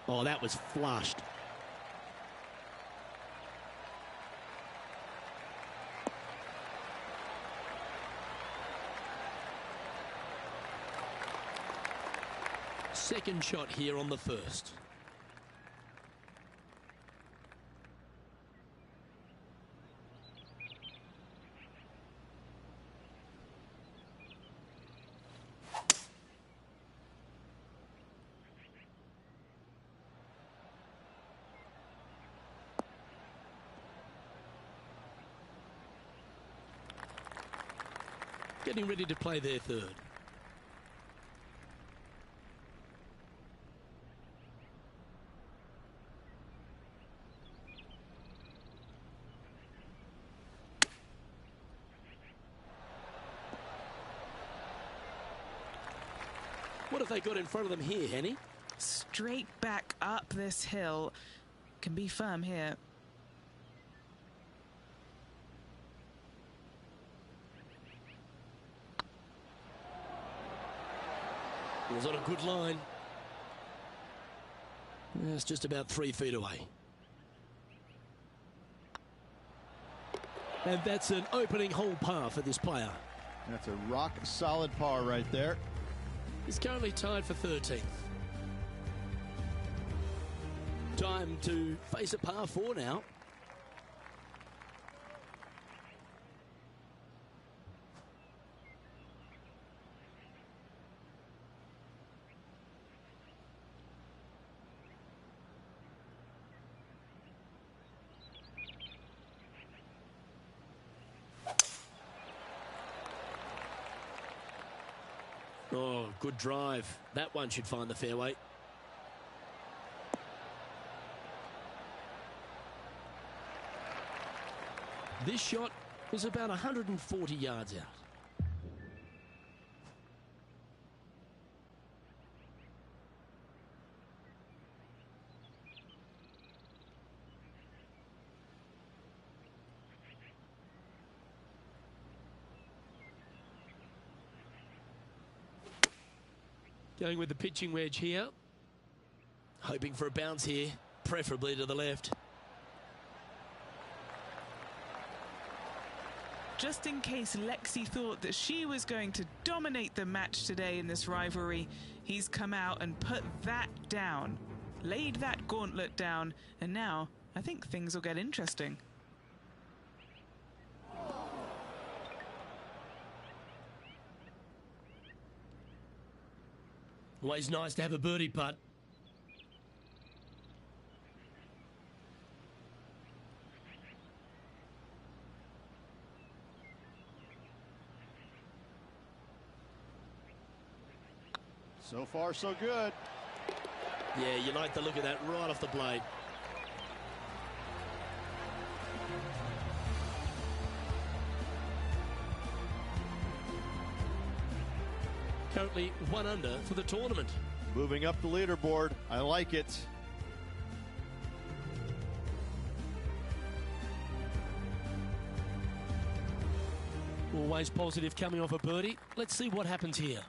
Oh, that was flushed. Second shot here on the first. Getting ready to play their third. What have they got in front of them here, Henny? Straight back up this hill. Can be firm here. It was on a good line. It's just about 3 feet away. And that's an opening hole par for this player. That's a rock solid par right there. He's currently tied for 13th. Time to face a par 4 now. Oh, good drive. That one should find the fairway. This shot was about 140 yards out. Going with the pitching wedge here. Hoping for a bounce here, preferably to the left. Just in case Lexi thought that she was going to dominate the match today in this rivalry, he's come out and put that down, laid that gauntlet down, and now I think things will get interesting. Always nice to have a birdie putt. So far, so good. Yeah, you like the look of that right off the blade. Currently 1 under for the tournament. Moving up the leaderboard. I like it. Always positive coming off a birdie. Let's see what happens here.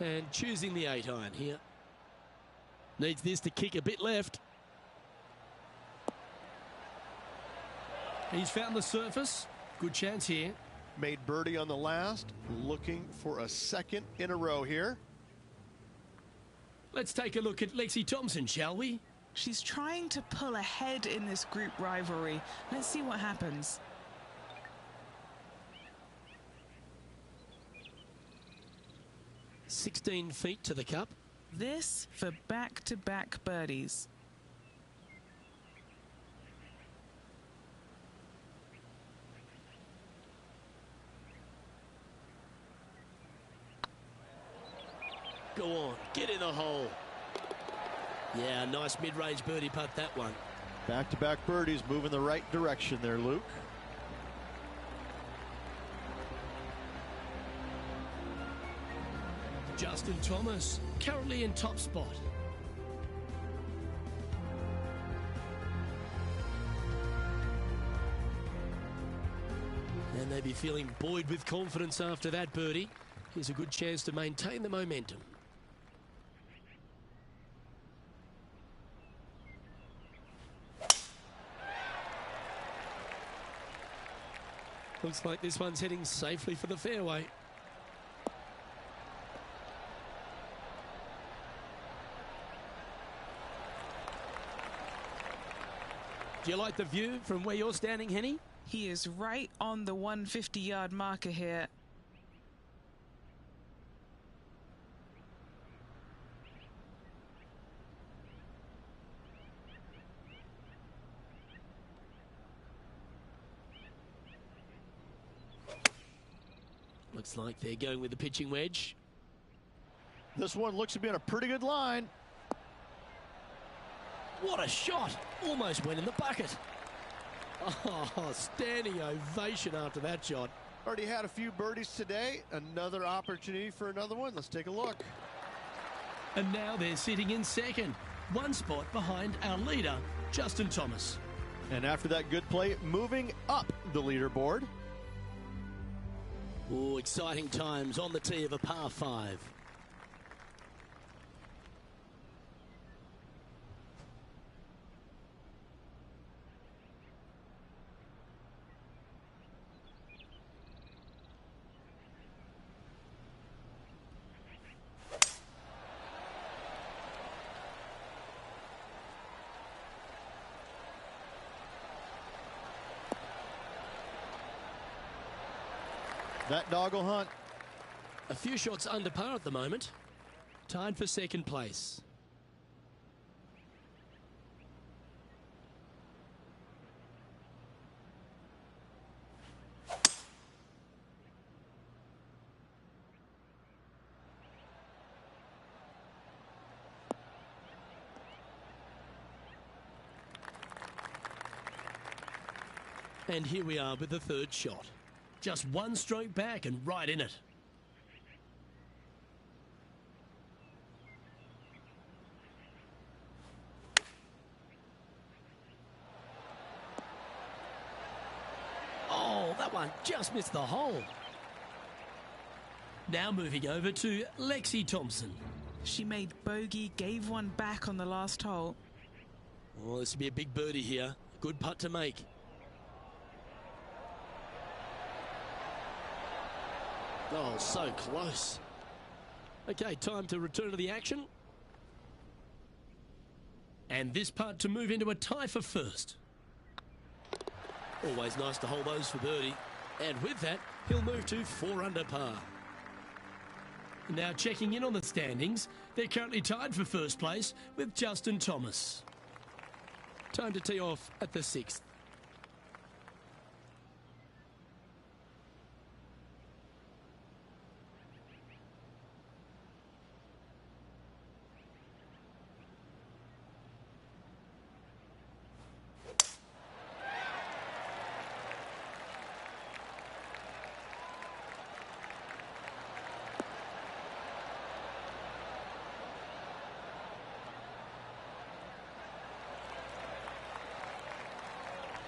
And choosing the 8-iron here. Needs this to kick a bit left. He's found the surface. Good chance here. Made birdie on the last. Looking for a second in a row here. Let's take a look at Lexi Thompson, shall we? She's trying to pull ahead in this group rivalry. Let's see what happens. "16 feet to the cup." This for back-to-back birdies. Go on, get in the hole. Yeah, nice mid-range birdie putt, that one. Back-to-back birdies, moving the right direction there, Luke. Justin Thomas, currently in top spot. And they'd be feeling buoyed with confidence after that birdie. Here's a good chance to maintain the momentum. Looks like this one's heading safely for the fairway. Do you like the view from where you're standing, Henny? He is right on the 150-yard marker here. Looks like they're going with the pitching wedge. This one looks to be on a pretty good line. What a shot! Almost went in the bucket. Oh, standing ovation after that shot. Already had a few birdies today. Another opportunity for another one. Let's take a look. And now they're sitting in second, one spot behind our leader, Justin Thomas. And after that good play, moving up the leaderboard. Oh, exciting times on the tee of a par 5. That dog will hunt. A few shots under par at the moment. Tied for second place. And here we are with the third shot. Just one stroke back and right in it. Oh, that one just missed the hole. Now moving over to Lexi Thompson. She made bogey, gave one back on the last hole. Oh, this will be a big birdie here. Good putt to make. Oh, so close. Okay, time to return to the action. And this putt to move into a tie for first. Always nice to hold those for birdie. And with that, he'll move to 4 under par. Now checking in on the standings, they're currently tied for first place with Justin Thomas. Time to tee off at the 6th.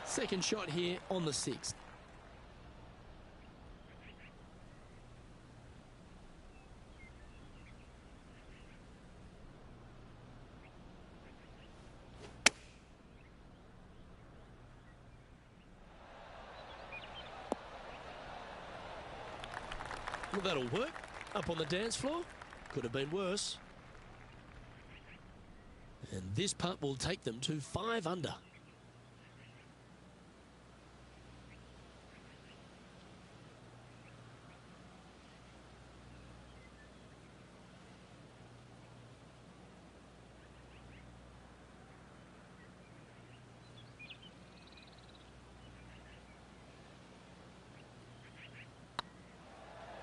Second shot here on the 6th. Well, that'll work. Up on the dance floor. Could have been worse. And this putt will take them to 5 under.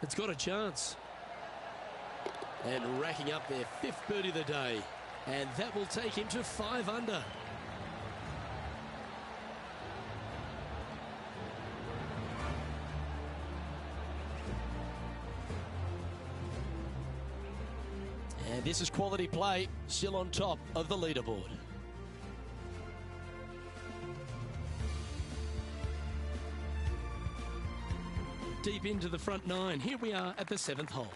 It's got a chance. And racking up their 5th birdie of the day. And that will take him to 5 under. And this is quality play, still on top of the leaderboard. Deep into the front nine. Here we are at the 7th hole.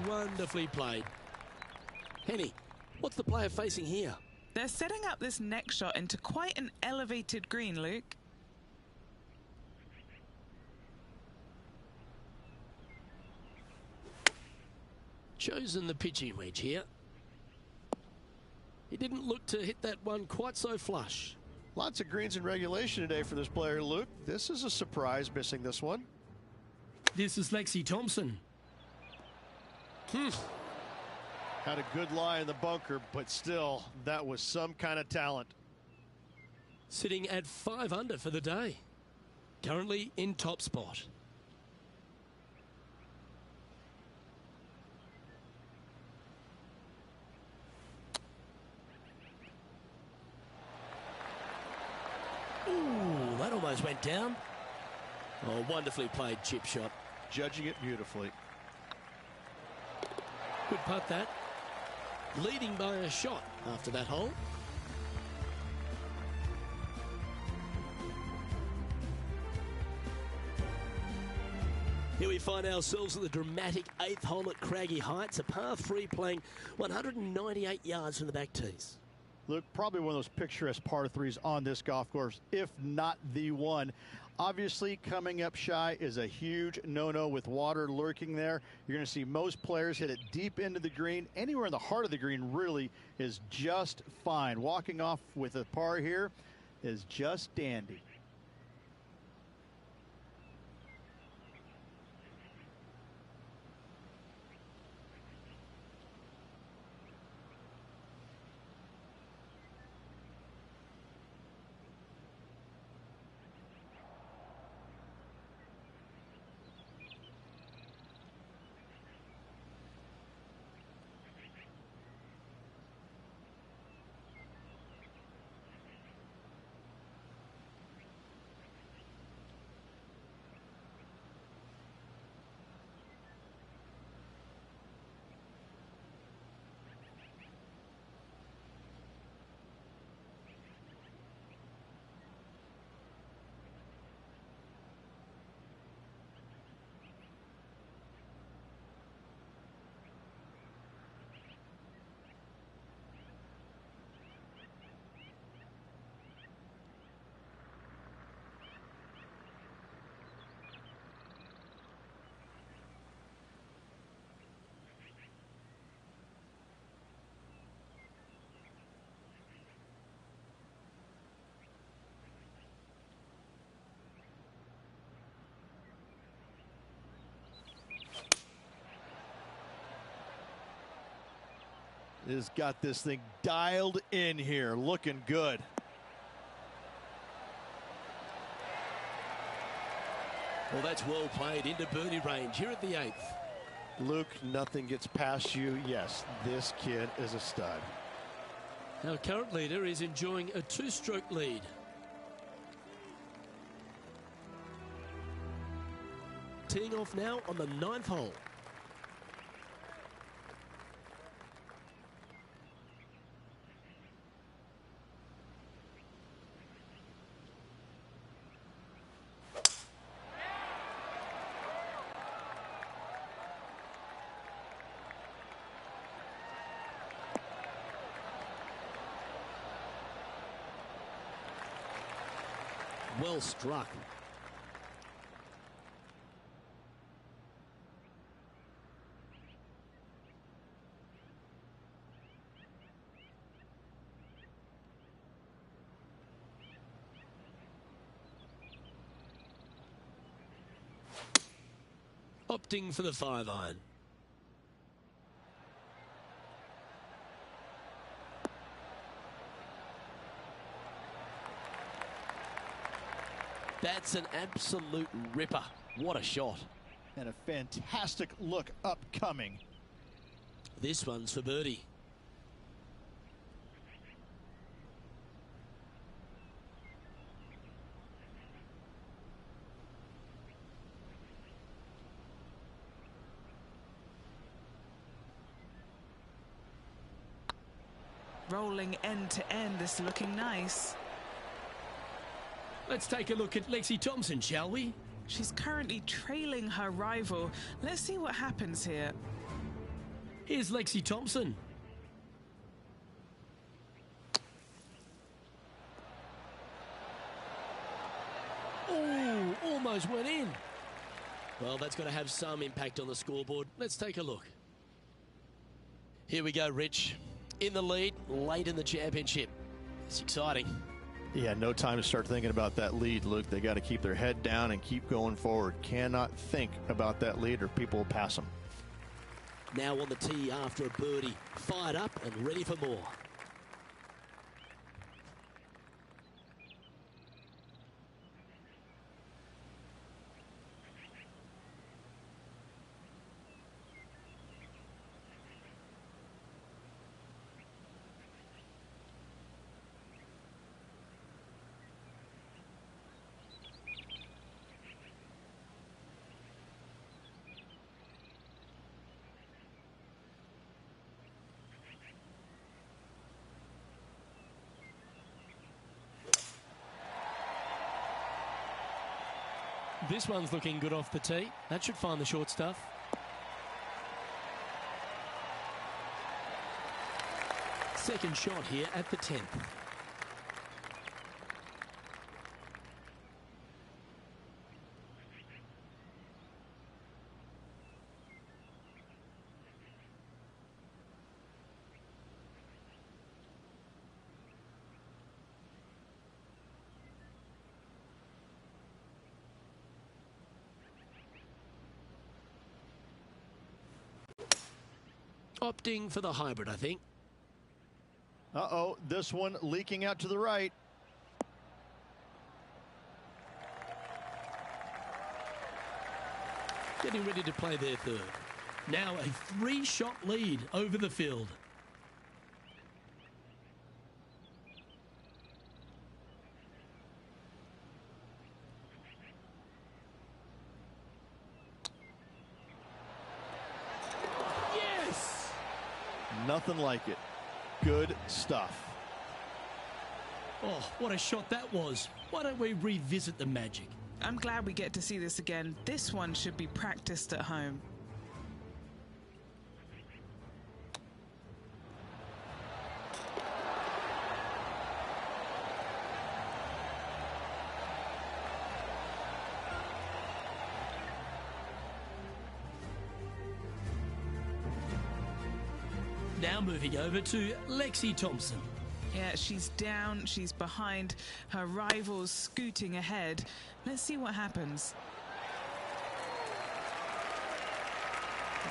Wonderfully played. Henny, what's the player facing here? They're setting up this next shot into quite an elevated green, Luke. Chosen the pitching wedge here. He didn't look to hit that one quite so flush. Lots of greens in regulation today for this player, Luke. This is a surprise, missing this one. This is Lexi Thompson. Had a good lie in the bunker, but still, that was some kind of talent. Sitting at 5 under for the day. Currently in top spot. Ooh, that almost went down. Oh, wonderfully played chip shot. Judging it beautifully. Good putt that. Leading by a shot after that hole. Here we find ourselves at the dramatic 8th hole at Craggy Heights, a par 3 playing 198 yards from the back tees. Look, probably one of those picturesque par 3s on this golf course, if not the one. Obviously, coming up shy is a huge no-no with water lurking there. You're going to see most players hit it deep into the green. Anywhere in the heart of the green really is just fine. Walking off with a par here is just dandy. Has got this thing dialed in here, looking good. Well, that's well played into birdie range here at the 8th. Luke, nothing gets past you. Yes, this kid is a stud. Our current leader is enjoying a 2-stroke lead. Teeing off now on the 9th hole. Well struck. Opting for the 5-iron. That's an absolute ripper. What a shot. And a fantastic look upcoming. This one's for birdie. Rolling end to end, this looking nice. Let's take a look at Lexi Thompson, shall we? She's currently trailing her rival. Let's see what happens here. Here's Lexi Thompson. Oh, almost went in. Well, that's got to have some impact on the scoreboard. Let's take a look. Here we go, Rich. In the lead, late in the championship. It's exciting. Yeah, no time to start thinking about that lead, Luke. They got to keep their head down and keep going forward. Cannot think about that lead or people will pass them. Now on the tee after a birdie. Fired up and ready for more. This one's looking good off the tee. That should find the short stuff. Second shot here at the 10th. Opting for the hybrid, I think. Uh-oh, this one leaking out to the right. Getting ready to play their third. Now a 3-shot lead over the field. Nothing like it. Good stuff. Oh, what a shot that was. Why don't we revisit the magic? I'm glad we get to see this again. This one should be practiced at home. Now moving over to Lexi Thompson. Yeah, she's down, she's behind, her rival's scooting ahead. Let's see what happens.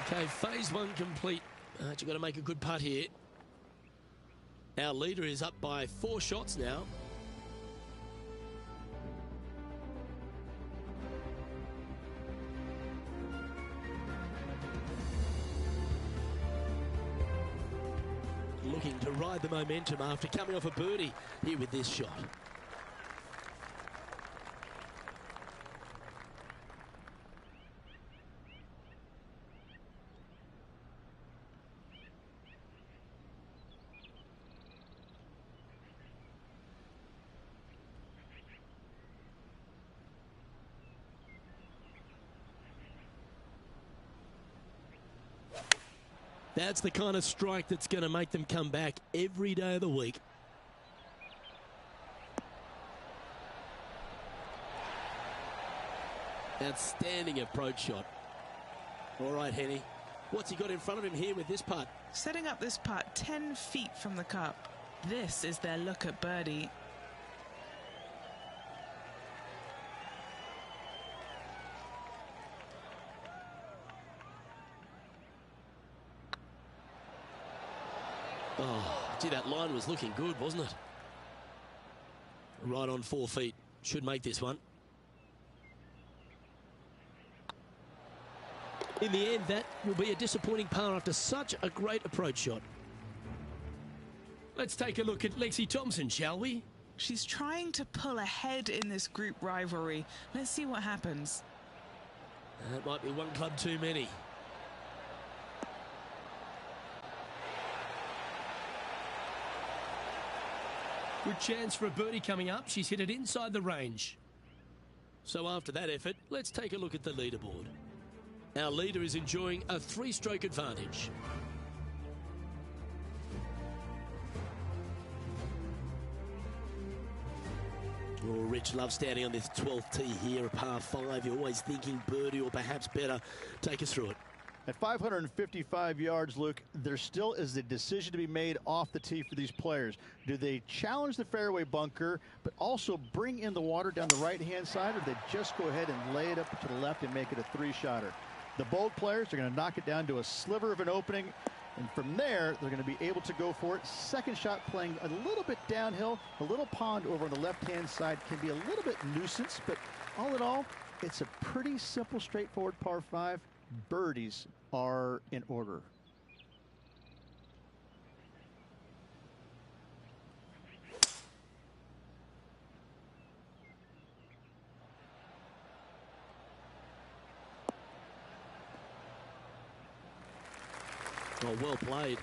Okay, phase one complete. You've got to make a good putt here. Our leader is up by 4 shots now. Looking to ride the momentum after coming off a birdie here with this shot. That's the kind of strike that's going to make them come back every day of the week. Outstanding approach shot. All right, Henny. What's he got in front of him here with this putt? Setting up this putt 10 feet from the cup. This is their look at birdie. Oh, gee, that line was looking good, wasn't it? Right on 4 feet. Should make this one. In the end, that will be a disappointing par after such a great approach shot. Let's take a look at Lexi Thompson, shall we? She's trying to pull ahead in this group rivalry. Let's see what happens. That might be one club too many. Good chance for a birdie coming up. She's hit it inside the range. So after that effort, let's take a look at the leaderboard. Our leader is enjoying a 3-stroke advantage. Oh, Rich loves standing on this 12th tee here, a par 5. You're always thinking birdie or perhaps better. Take us through it. At 555 yards, Luke, there still is a decision to be made off the tee for these players. Do they challenge the fairway bunker, but also bring in the water down the right-hand side, or do they just go ahead and lay it up to the left and make it a 3-shotter? The bold players are going to knock it down to a sliver of an opening, and from there, they're going to be able to go for it. Second shot playing a little bit downhill. The little pond over on the left-hand side can be a little bit nuisance, but all in all, it's a pretty simple, straightforward par 5. Birdies are in order. Oh, well played.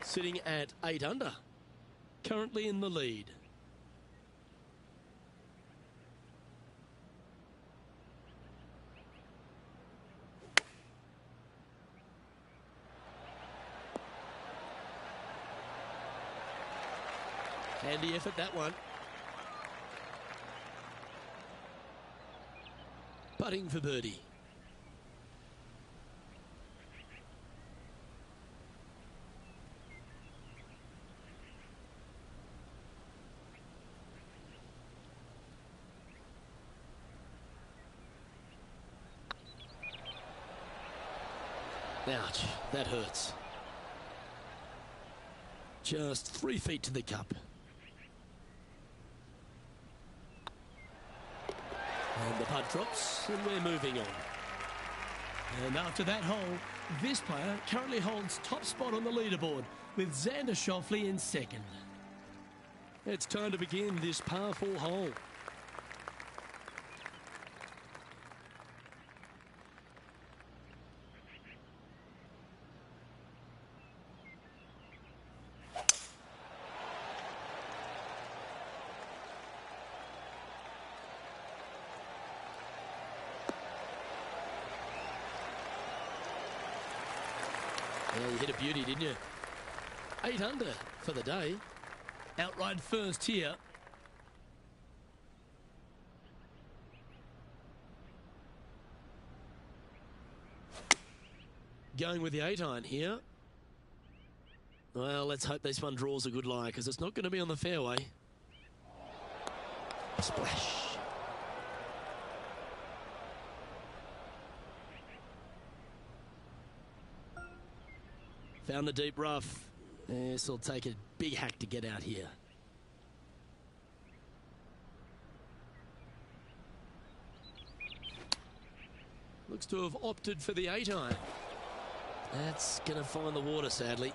Sitting at 8 under. Currently in the lead. Handy effort, that one. Putting for birdie. Ouch, that hurts. Just 3 feet to the cup. And the putt drops, and we're moving on. And after that hole, this player currently holds top spot on the leaderboard with Xander Schauffele in second. It's time to begin this par 4 hole. Yeah, you hit a beauty, didn't you? 8 under for the day. Outright first here. Going with the 8-iron here. Well, let's hope this one draws a good lie, because it's not going to be on the fairway. Splash. Found the deep rough. This will take a big hack to get out here. Looks to have opted for the 8-iron. That's going to find the water, sadly.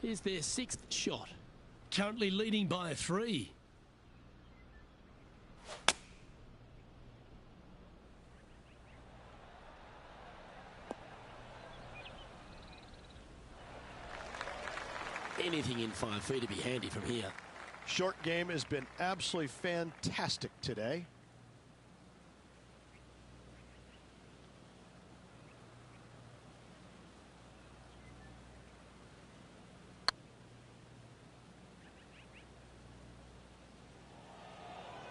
Here's their 6th shot. Currently leading by 3. Anything in 5 feet to be handy from here. Short game has been absolutely fantastic today.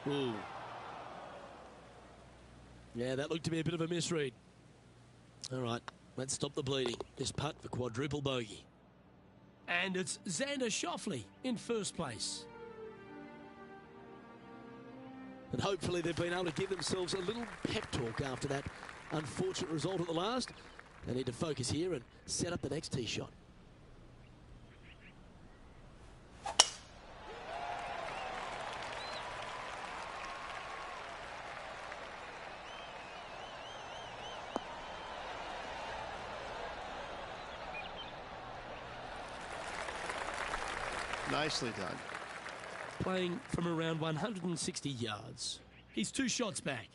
Ooh. Yeah, that looked to be a bit of a misread. All right, let's stop the bleeding. This putt for quadruple bogey. And it's Xander Schauffele in first place. And hopefully they've been able to give themselves a little pep talk after that unfortunate result at the last. They need to focus here and set up the next tee shot. Nicely done. Playing from around 160 yards. He's 2 shots back.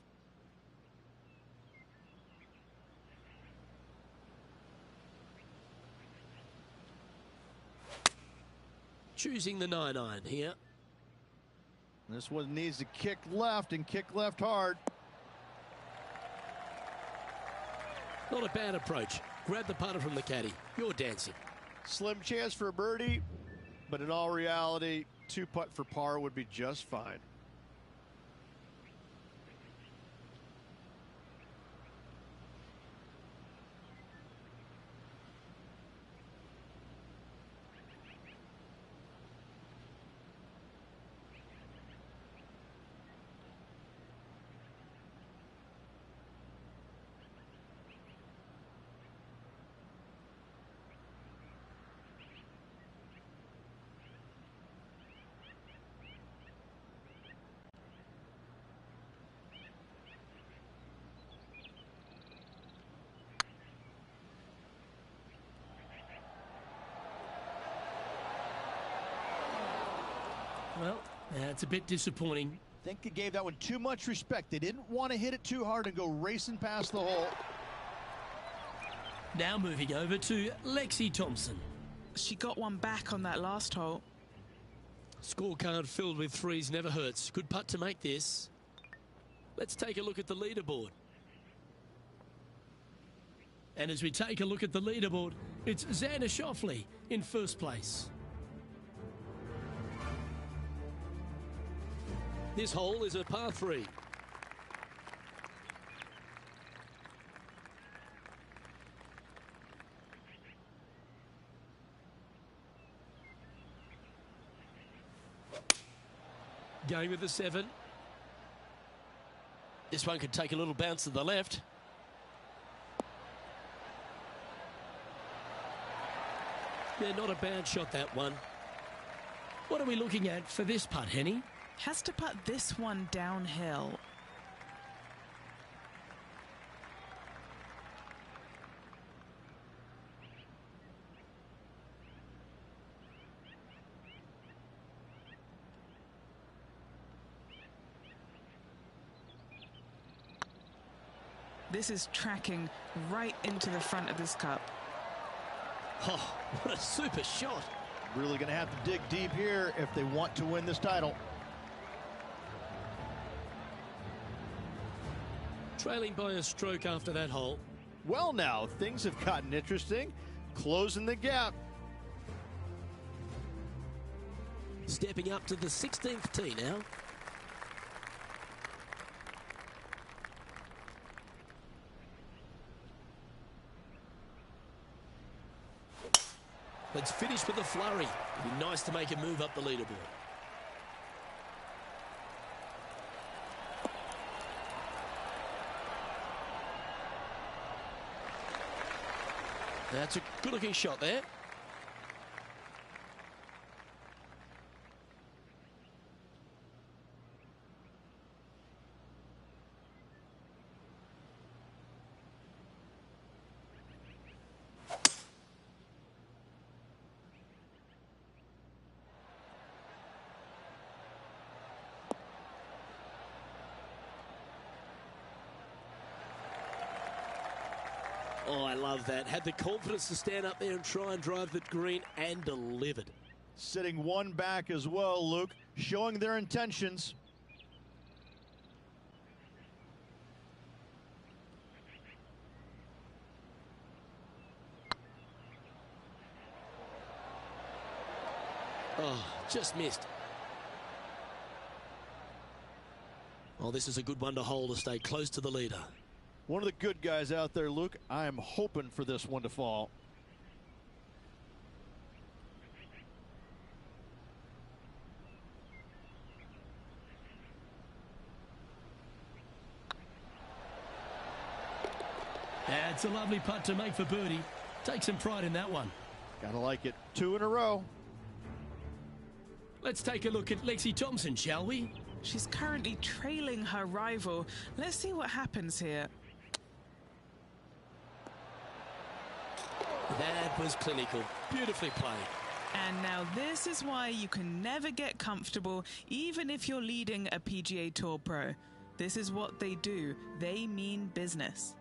Choosing the 9-iron here. This one needs to kick left and kick left hard. Not a bad approach. Grab the putter from the caddy. You're dancing. Slim chance for a birdie, but in all reality, 2-putt for par would be just fine. Well, that's a bit disappointing. I think they gave that one too much respect. They didn't want to hit it too hard and go racing past the hole. Now moving over to Lexi Thompson. She got one back on that last hole. Scorecard filled with threes never hurts. Good putt to make this. Let's take a look at the leaderboard. And as we take a look at the leaderboard, it's Xander Schauffele in first place. This hole is a par 3. Going with the 7. This one could take a little bounce to the left. Yeah, not a bad shot, that one. What are we looking at for this putt, Henny? Has to putt this one downhill. This is tracking right into the front of this cup. Oh, what a super shot. Really going to have to dig deep here if they want to win this title. Trailing by a stroke after that hole. Well, now things have gotten interesting. Closing the gap. Stepping up to the 16th tee now. Let's finish with a flurry. It'd be nice to make a move up the leaderboard. That's a good-looking shot there. Oh, I love that. Had the confidence to stand up there and try and drive the green, and delivered. Sitting one back as well, Luke, showing their intentions. Oh, just missed. Oh, this is a good one to hold to stay close to the leader. One of the good guys out there, Luke. I am hoping for this one to fall. That's a lovely putt to make for birdie. Take some pride in that one. Gotta like it. 2 in a row. Let's take a look at Lexi Thompson, shall we? She's currently trailing her rival. Let's see what happens here. That was clinical. Beautifully played. And now this is why you can never get comfortable, even if you're leading a PGA Tour pro. This is what they do. They mean business.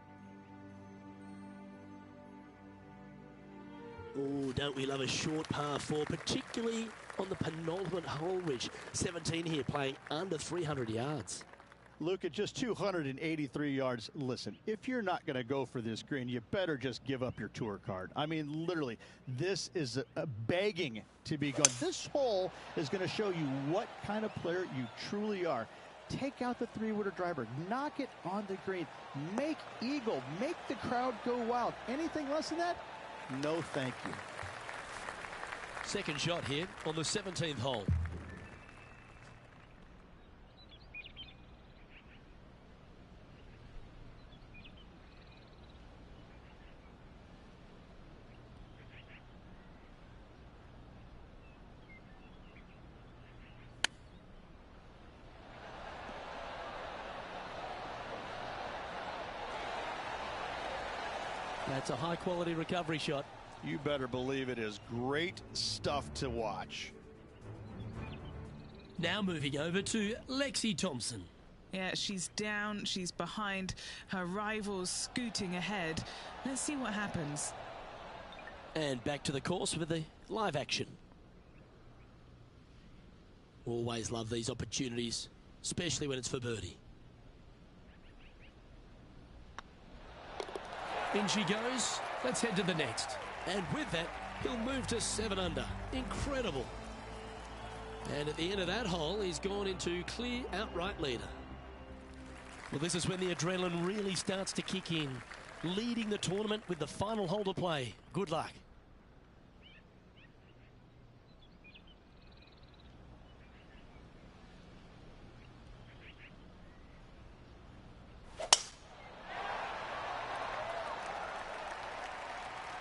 Oh, don't we love a short par 4, particularly on the penultimate hole, Rich. 17 here, playing under 300 yards. Luke, at just 283 yards, listen, if you're not going to go for this green, you better just give up your tour card. I mean, literally, this is a begging to be gone. This hole is going to show you what kind of player you truly are. Take out the three-wooder driver, knock it on the green, make eagle, make the crowd go wild. Anything less than that? No, thank you. Second shot here on the 17th hole. That's a high-quality recovery shot. You better believe it is great stuff to watch. Now moving over to Lexi Thompson. Yeah, she's down, she's behind, her rivals scooting ahead. Let's see what happens. And back to the course with the live action. Always love these opportunities, especially when it's for birdie. In she goes. Let's head to the next. And with that, he'll move to 7 under. Incredible. And at the end of that hole, he's gone into clear outright leader. Well, this is when the adrenaline really starts to kick in. Leading the tournament with the final hole to play. Good luck.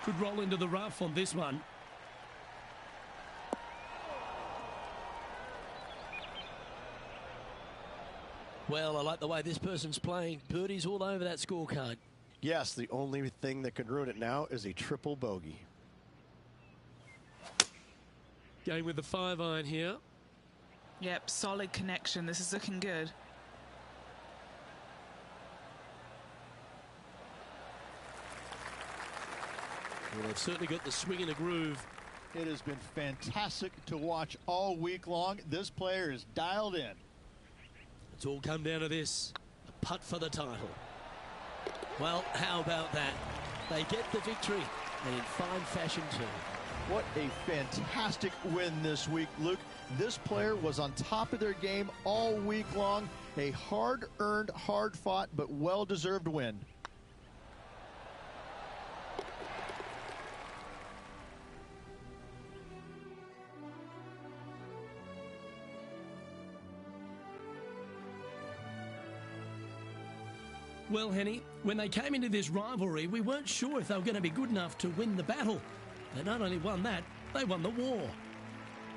Could roll into the rough on this one. Well, I like the way this person's playing. Birdies all over that scorecard. Yes, the only thing that could ruin it now is a triple bogey. Going with the 5-iron here. Yep, solid connection. This is looking good. Well, they've certainly got the swing and the groove. It has been fantastic to watch all week long. This player is dialed in. It's all come down to this. A putt for the title. Well, how about that? They get the victory, and in fine fashion too. What a fantastic win this week, Luke. This player was on top of their game all week long. A hard-earned, hard-fought, but well-deserved win. Well, Henny, when they came into this rivalry, we weren't sure if they were going to be good enough to win the battle. They not only won that, they won the war.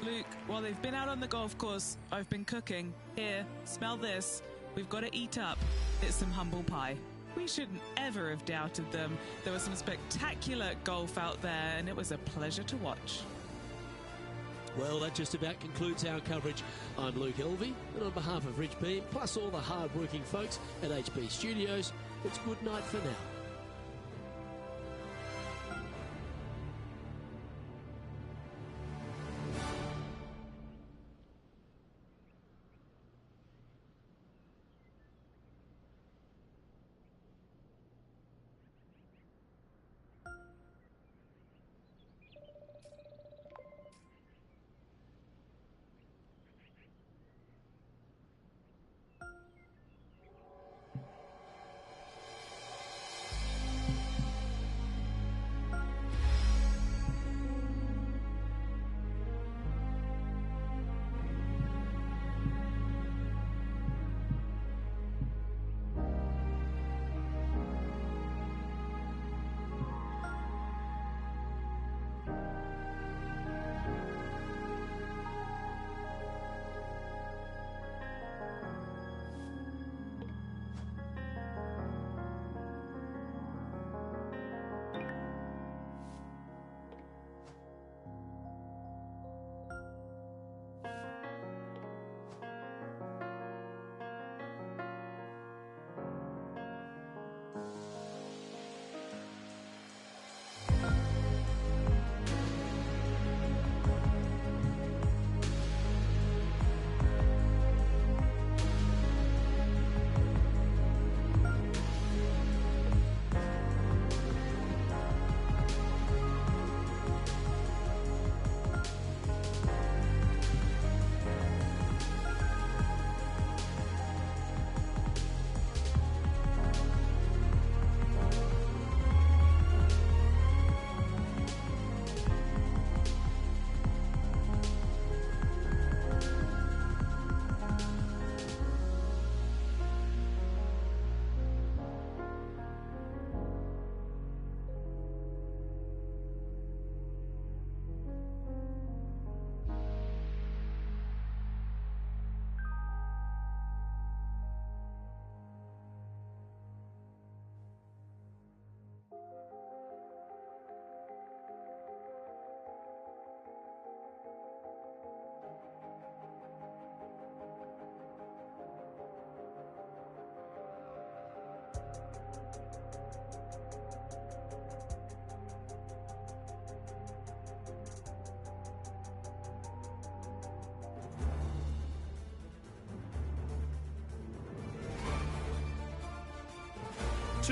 Luke, while they've been out on the golf course, I've been cooking. Here, smell this. We've got to eat up. It's some humble pie. We shouldn't ever have doubted them. There was some spectacular golf out there, and it was a pleasure to watch. Well, that just about concludes our coverage. I'm Luke Elvey, and on behalf of Rich Beam, plus all the hard-working folks at HB Studios, it's good night for now.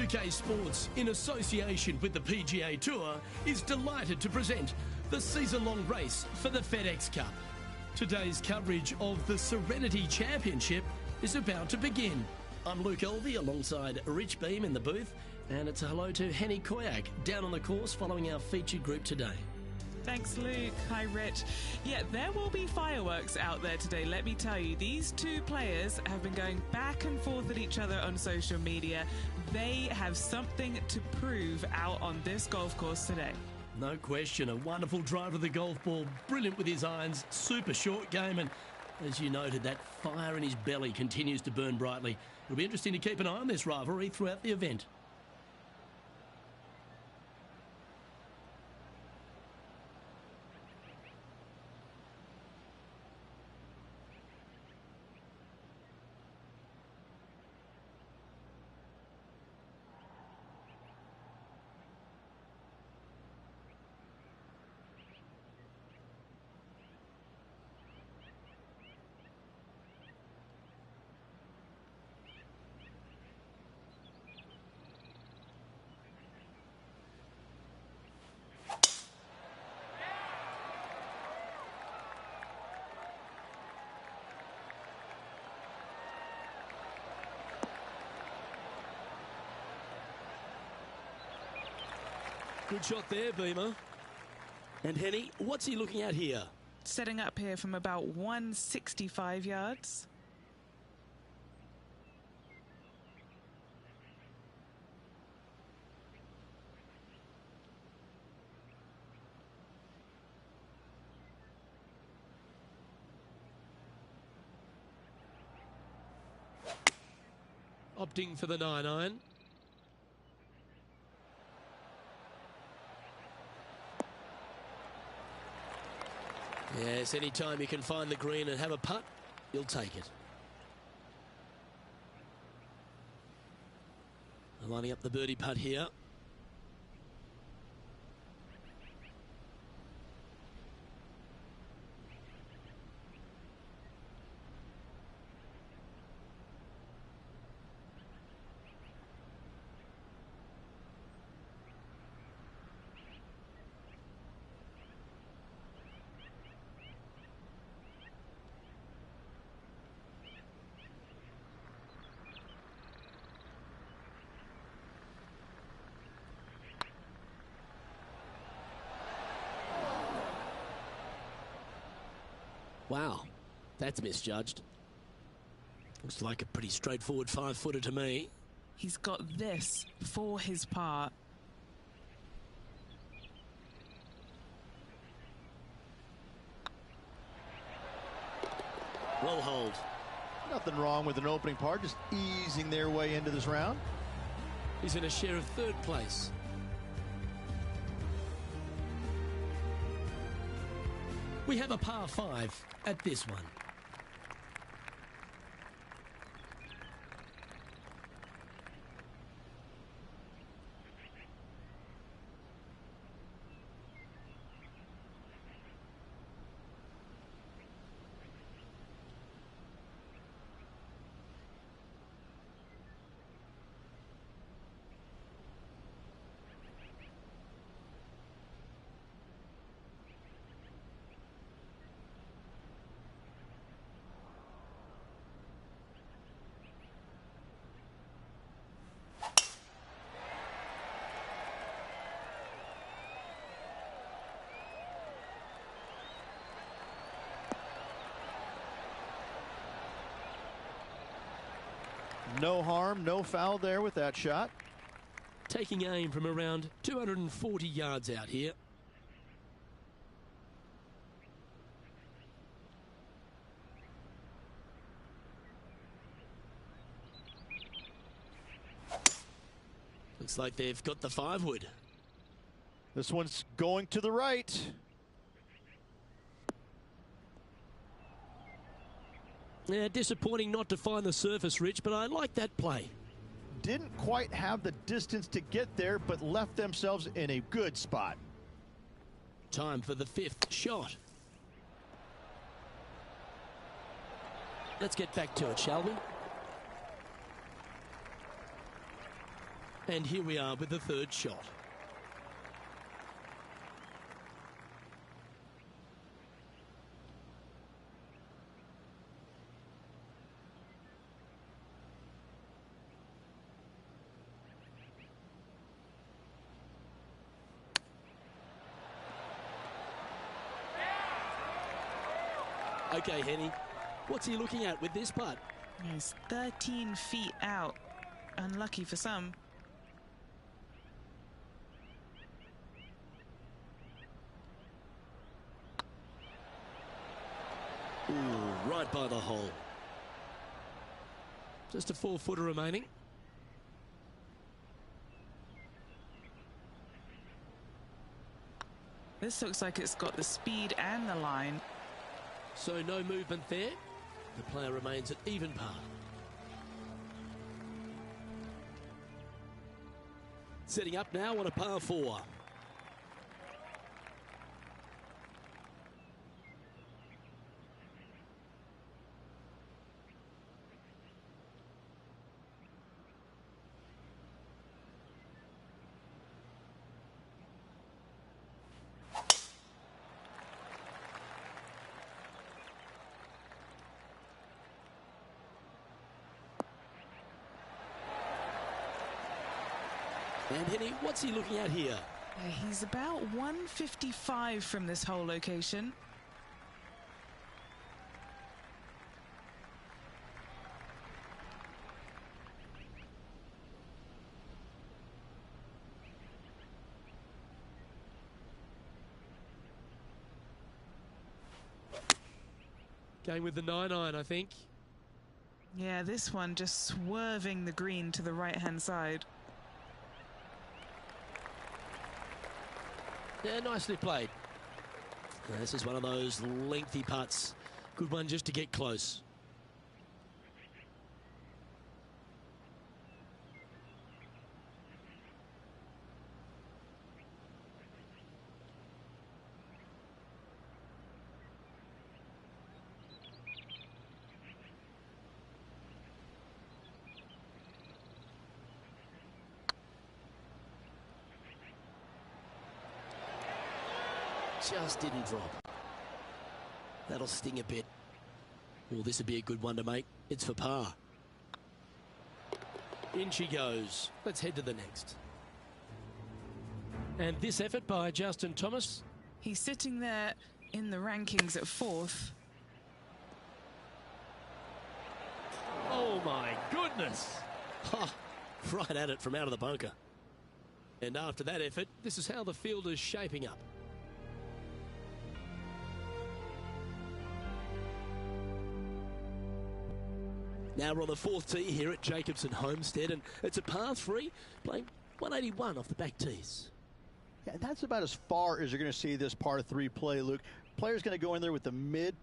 2K Sports, in association with the PGA Tour, is delighted to present the season-long race for the FedEx Cup. Today's coverage of the Serenity Championship is about to begin. I'm Luke Elvey alongside Rich Beam in the booth, and it's a hello to Henny Koyak down on the course following our featured group today. Thanks, Luke. Hi, Rich. Yeah, there will be fireworks out there today, let me tell you. These two players have been going back and forth at each other on social media. They have something to prove out on this golf course today. No question, a wonderful drive of the golf ball, brilliant with his irons, super short game, and as you noted, that fire in his belly continues to burn brightly. It'll be interesting to keep an eye on this rivalry throughout the event. Good shot there, Beamer. And Henny, what's he looking at here? Setting up here from about 165 yards. Opting for the 9-iron. Yes, any time you can find the green and have a putt, you'll take it. Lining up the birdie putt here. Wow, that's misjudged. Looks like a pretty straightforward 5-footer to me. He's got this for his part. Well hold. Nothing wrong with an opening part, just easing their way into this round. He's in a share of third place. We have a par 5 at this one. No harm, no foul there with that shot. Taking aim from around 240 yards out here. Looks like they've got the 5-wood. This one's going to the right. Yeah, disappointing not to find the surface, Rich, but I like that play. Didn't quite have the distance to get there, but left themselves in a good spot. Time for the 5th shot. Let's get back to it, shall we? And here we are with the third shot. Okay, Henny, what's he looking at with this putt? He's 13 feet out. Unlucky for some. Ooh, right by the hole. Just a 4-footer remaining. This looks like it's got the speed and the line. So no movement there. The player remains at even par. Setting up now on a par 4. And Henny, what's he looking at here? He's about 155 from this hole location. Going with the 9-iron, I think. Yeah, this one just swerving the green to the right-hand side. Yeah, nicely played. This is one of those lengthy putts. Good one just to get close. Just didn't drop. That'll sting a bit. Well, this would be a good one to make. It's for par. In she goes. Let's head to the next. And this effort by Justin Thomas. He's sitting there in the rankings at 4th. Oh my goodness. Ha, right at it from out of the bunker. And after that effort, this is how the field is shaping up. Now we're on the 4th tee here at Jacobson Homestead, and it's a par 3, playing 181 off the back tees. Yeah, that's about as far as you're going to see this par 3 play, Luke. Player's going to go in there with the mid,